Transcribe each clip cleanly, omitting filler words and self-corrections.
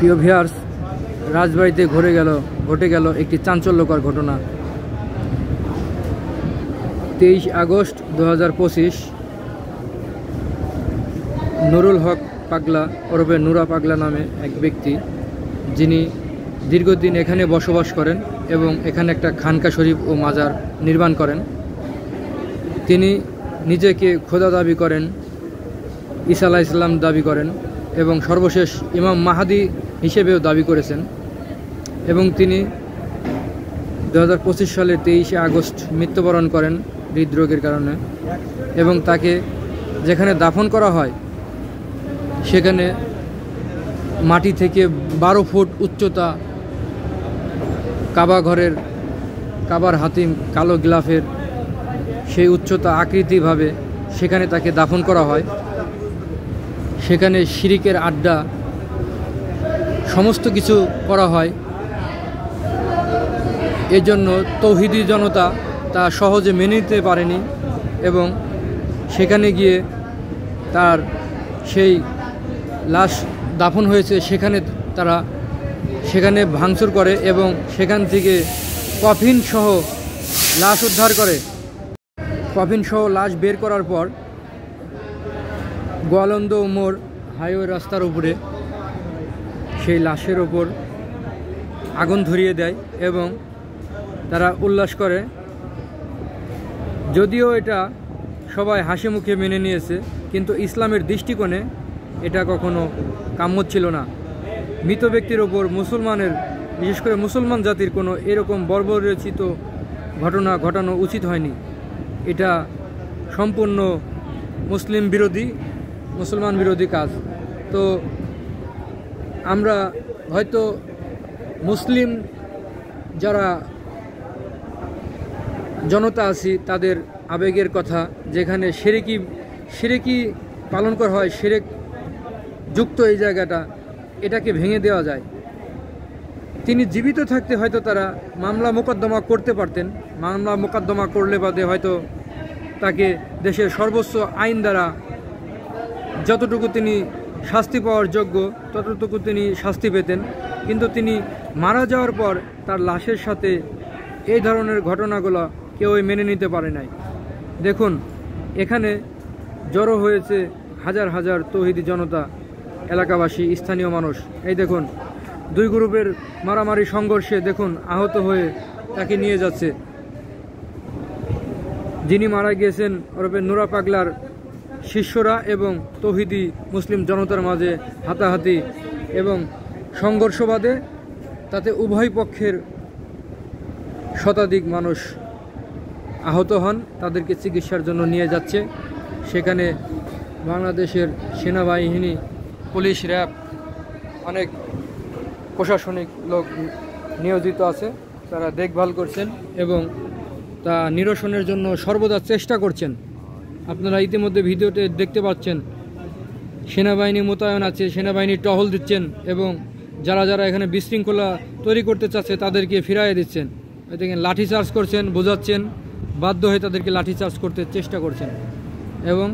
প্রিয় ভিউয়ার্স, রাজবাড়িতে ঘটে গেল একটি চাঞ্চল্যকর ঘটনা। 23 আগস্ট 2025 নুরুল হক পাগলা ওরফে নুরা পাগলা নামে এক ব্যক্তি, যিনি দীর্ঘদিন এখানে বসবাস করেন এবং এখানে একটা খানকা শরীফ ও মাজার নির্মাণ করেন। তিনি নিজেকে খোদা দাবি করেন, ঈসা আলাইহিস সালাম দাবি করেন এবং সর্বশেষ ইমাম মাহাদি হিসেবেও দাবি করেছেন। এবং তিনি 2025 সালের 23 আগস্ট মৃত্যুবরণ করেন হৃদরোগের কারণে। এবং তাকে যেখানে দাফন করা হয় সেখানে মাটি থেকে 12 ফুট উচ্চতা, কাবার হাতিম কালো গ্লাফের সেই উচ্চতা আকৃতিভাবে সেখানে তাকে দাফন করা হয়। সেখানে শিরিকের আড্ডা সমস্ত কিছু করা হয়। এজন্য তৌহিদি জনতা তা সহজে মেনে নিতে পারেনি এবং সেখানে গিয়ে তার সেই লাশ দাফন হয়েছে সেখানে ভাঙচুর করে এবং সেখান থেকে কফিন সহ লাশ উদ্ধার করে। কফিন সহ লাশ বের করার পর গোয়ালন্দ মোড় হাইওয়ে রাস্তার উপরে সেই লাশের ওপর আগুন ধরিয়ে দেয় এবং তারা উল্লাস করে। যদিও এটা সবাই হাসি মুখে মেনে নিয়েছে, কিন্তু ইসলামের দৃষ্টিকোণে এটা কখনো কাম্য ছিল না। মৃত ব্যক্তির ওপর বিশেষ করে মুসলমান জাতির কোনো এরকম বর্বরচিত ঘটনা ঘটানো উচিত হয়নি। এটা সম্পূর্ণ মুসলমান বিরোধী কাজ। তো আমরা হয়তো মুসলিম যারা জনতা আছি তাদের আবেগের কথা, যেখানে শিরকি পালন করা হয়, শিরক যুক্ত এই জায়গাটা, এটাকে ভেঙে দেওয়া যায়। তিনি জীবিত থাকতে হয়তো তারা মামলা মোকদ্দমা করতে পারতেন। মামলা মোকদ্দমা করলে বাদে হয়তো তাকে দেশের সর্বোচ্চ আইন দ্বারা যতটুকু তিনি শাস্তি পাওয়ার যোগ্য ততটুকু তিনি শাস্তি পেতেন। কিন্তু তিনি মারা যাওয়ার পর তার লাশের সাথে এই ধরনের ঘটনাগুলো কেউই মেনে নিতে পারে নাই। দেখুন, এখানে জড়ো হয়েছে হাজার হাজার তৌহিদি জনতা, এলাকাবাসী, স্থানীয় মানুষ। এই দেখুন, দুই গ্রুপের মারামারি সংঘর্ষে দেখুন আহত হয়ে তাকে নিয়ে যাচ্ছে। যিনি মারা গিয়েছেন ওরফে নুরা পাগলার শিষ্যরা এবং তৌহিদি মুসলিম জনতার মাঝে হাতাহাতি এবং সংঘর্ষ বাদে তাতে উভয় পক্ষের শতাধিক মানুষ আহত হন। তাদেরকে চিকিৎসার জন্য নিয়ে যাচ্ছে। সেখানে বাংলাদেশের সেনাবাহিনী, পুলিশ, র্যাব, অনেক প্রশাসনিক লোক নিয়োজিত আছে। তারা দেখভাল করছেন এবং তা নিরসনের জন্য সর্বদা চেষ্টা করছেন। আপনারা ইতিমধ্যে ভিডিওতে দেখতে পাচ্ছেন সেনাবাহিনী মোতায়েন আছে, সেনাবাহিনী টহল দিচ্ছেন এবং যারা এখানে বিশৃঙ্খলা তৈরি করতে চাচ্ছে তাদেরকে ফিরাইয়ে দিচ্ছেন। দেখেন, লাঠিচার্জ করছেন, বোঝাচ্ছেন, বাধ্য হয়ে তাদেরকে লাঠিচার্জ করতে চেষ্টা করছেন। এবং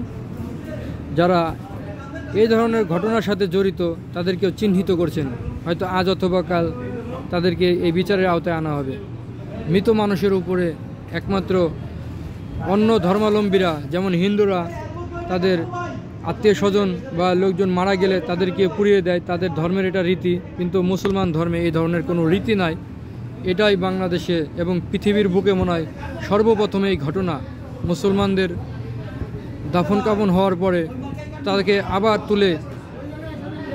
যারা এই ধরনের ঘটনার সাথে জড়িত তাদেরকেও চিহ্নিত করছেন। হয়তো আজ অথবা কাল তাদেরকে এই বিচারের আওতায় আনা হবে। মৃত মানুষের উপরে একমাত্র অন্য ধর্মাবলম্বীরা, যেমন হিন্দুরা, তাদের আত্মীয় স্বজন বা লোকজন মারা গেলে তাদেরকে পুড়িয়ে দেয়, তাদের ধর্মের এটা রীতি। কিন্তু মুসলমান ধর্মে এই ধরনের কোনো রীতি নাই। এটাই বাংলাদেশে এবং পৃথিবীর বুকে মনে হয় সর্বপ্রথম এই ঘটনা। মুসলমানদের দাফন কাফন হওয়ার পরে তাকে আবার তুলে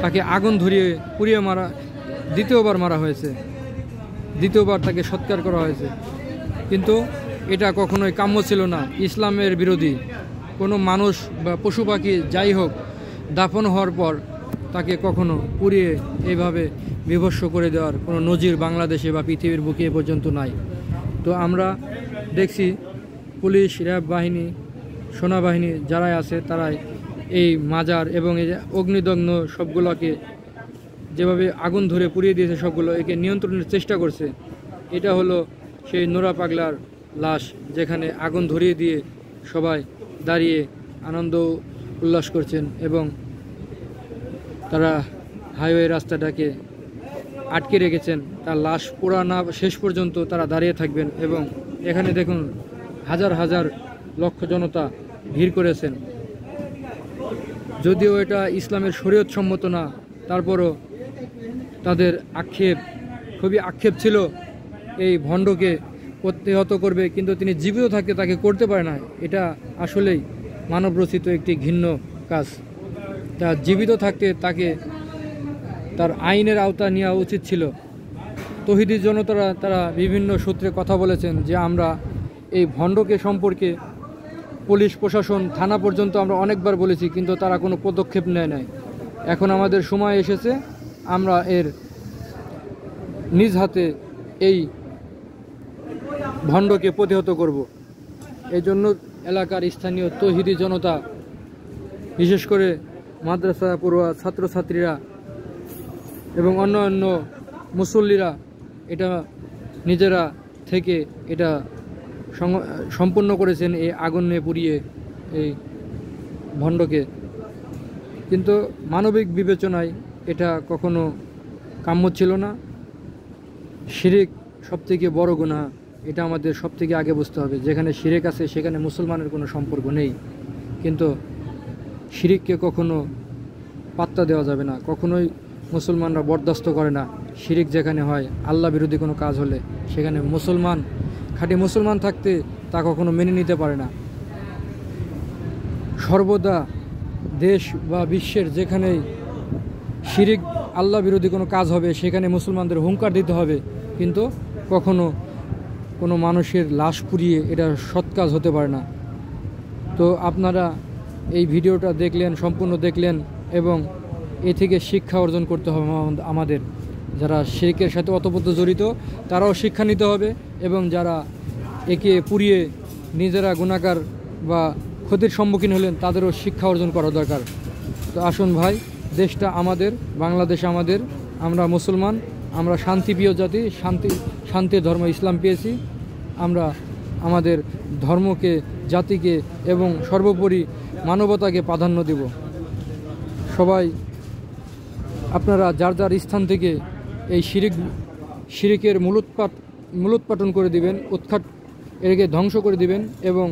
তাকে আগুন ধরিয়ে পুড়িয়ে দ্বিতীয়বার মারা হয়েছে, দ্বিতীয়বার তাকে সৎকার করা হয়েছে। কিন্তু এটা কখনোই কাম্য ছিল না। ইসলামের বিরোধী। কোনো মানুষ বা পশু পাখি যাই হোক, দাফন হওয়ার পর তাকে কখনো পুড়িয়ে এইভাবে বিভৎস করে দেওয়ার কোনো নজির বাংলাদেশে বা পৃথিবীর বুকে পর্যন্ত নাই। তো আমরা দেখছি পুলিশ, র্যাব বাহিনী, সেনাবাহিনী যারাই আছে তারাই এই মাজার এবং এই অগ্নিদগ্ন সবগুলোকে যেভাবে আগুন ধরে পুড়িয়ে দিয়েছে সবগুলো, একে নিয়ন্ত্রণের চেষ্টা করছে। এটা হলো সেই নুরা পাগলার লাশ, যেখানে আগুন ধরিয়ে দিয়ে সবাই দাঁড়িয়ে আনন্দ উল্লাস করছেন এবং তারা হাইওয়ে রাস্তাটাকে আটকে রেখেছেন, তার লাশ পোড়া না শেষ পর্যন্ত তারা দাঁড়িয়ে থাকবেন। এবং এখানে দেখুন হাজার হাজার লক্ষ জনতা ভিড় করেছেন। যদিও এটা ইসলামের শরীয়ত সম্মত না, তারপরও তাদের খুবই আক্ষেপ ছিল এই ভণ্ডকে প্রতিহত করবে, কিন্তু তিনি জীবিত থাকতে তাকে করতে পারে না। এটা আসলেই মানবরচিত একটি ঘৃণ্য কাজ। তা জীবিত থাকতে তাকে তার আইনের আওতা নেওয়া উচিত ছিল। তৌহিদি জনতারা তারা বিভিন্ন সূত্রে কথা বলেছেন যে আমরা এই ভণ্ডকে সম্পর্কে পুলিশ প্রশাসন থানা পর্যন্ত আমরা অনেকবার বলেছি, কিন্তু তারা কোনো পদক্ষেপ নেয় নাই। এখন আমাদের সময় এসেছে, আমরা এর নিজ হাতে এই ভণ্ডকে প্রতিহত করব। এই জন্য এলাকার স্থানীয় তৌহিদি জনতা, বিশেষ করে মাদ্রাসা পড়ুয়া ছাত্রছাত্রীরা এবং অন্যান্য মুসল্লিরা এটা নিজেরা থেকে এটা সম্পূর্ণ করেছেন, এই আগুনে পুড়িয়ে এই ভণ্ডকে। কিন্তু মানবিক বিবেচনায় এটা কখনো কাম্য ছিল না। শিরিক সবথেকে বড় গুনাহ, এটা আমাদের সবথেকে আগে বুঝতে হবে। যেখানে শিরিক আছে সেখানে মুসলমানের কোনো সম্পর্ক নেই, কিন্তু শিরিককে কখনো পাত্তা দেওয়া যাবে না, কখনোই মুসলমানরা বরদাস্ত করে না। শিরিক যেখানে হয়, আল্লাহ বিরোধী কোনো কাজ হলে, সেখানে খাঁটি মুসলমান থাকতে তা কখনো মেনে নিতে পারে না। সর্বদা দেশ বা বিশ্বের যেখানেই শিরিক আল্লাহ বিরোধী কোনো কাজ হবে সেখানে মুসলমানদের হুঙ্কার দিতে হবে, কিন্তু কখনো কোনো মানুষের লাশ পুড়িয়ে এটা সৎ কাজ হতে পারে না। তো আপনারা এই ভিডিওটা দেখলেন, সম্পূর্ণ দেখলেন, এবং এ থেকে শিক্ষা অর্জন করতে হবে আমাদের। যারা শিরকের সাথে ওতপ্রোত জড়িত তারাও শিক্ষা নিতে হবে, এবং যারা একে পুড়িয়ে নিজেরা গুনাহগার বা ক্ষতির সম্মুখীন হলেন তাদেরও শিক্ষা অর্জন করা দরকার। তো আসুন ভাই, দেশটা আমাদের, বাংলাদেশ আমাদের, আমরা মুসলমান, আমরা শান্তিপ্রিয় জাতি, শান্তির ধর্ম ইসলাম পেয়েছি। আমরা আমাদের ধর্মকে, জাতিকে এবং সর্বোপরি মানবতাকে প্রাধান্য দেব। সবাই আপনারা যার যার স্থান থেকে এই শিরিকের মূলোৎপাটন করে দিবেন, এটাকে ধ্বংস করে দিবেন, এবং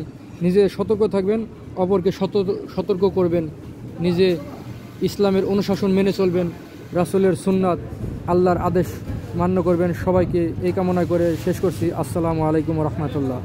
নিজে সতর্ক থাকবেন, অপরকে সতর্ক করবেন, নিজে ইসলামের অনুশাসন মেনে চলবেন, রাসূলের সুন্নাত, আল্লাহর আদেশ মান্য করবেন। সবাইকে এই কামনা করে শেষ করছি। আসসালামু আলাইকুম ওয়া রাহমাতুল্লাহ।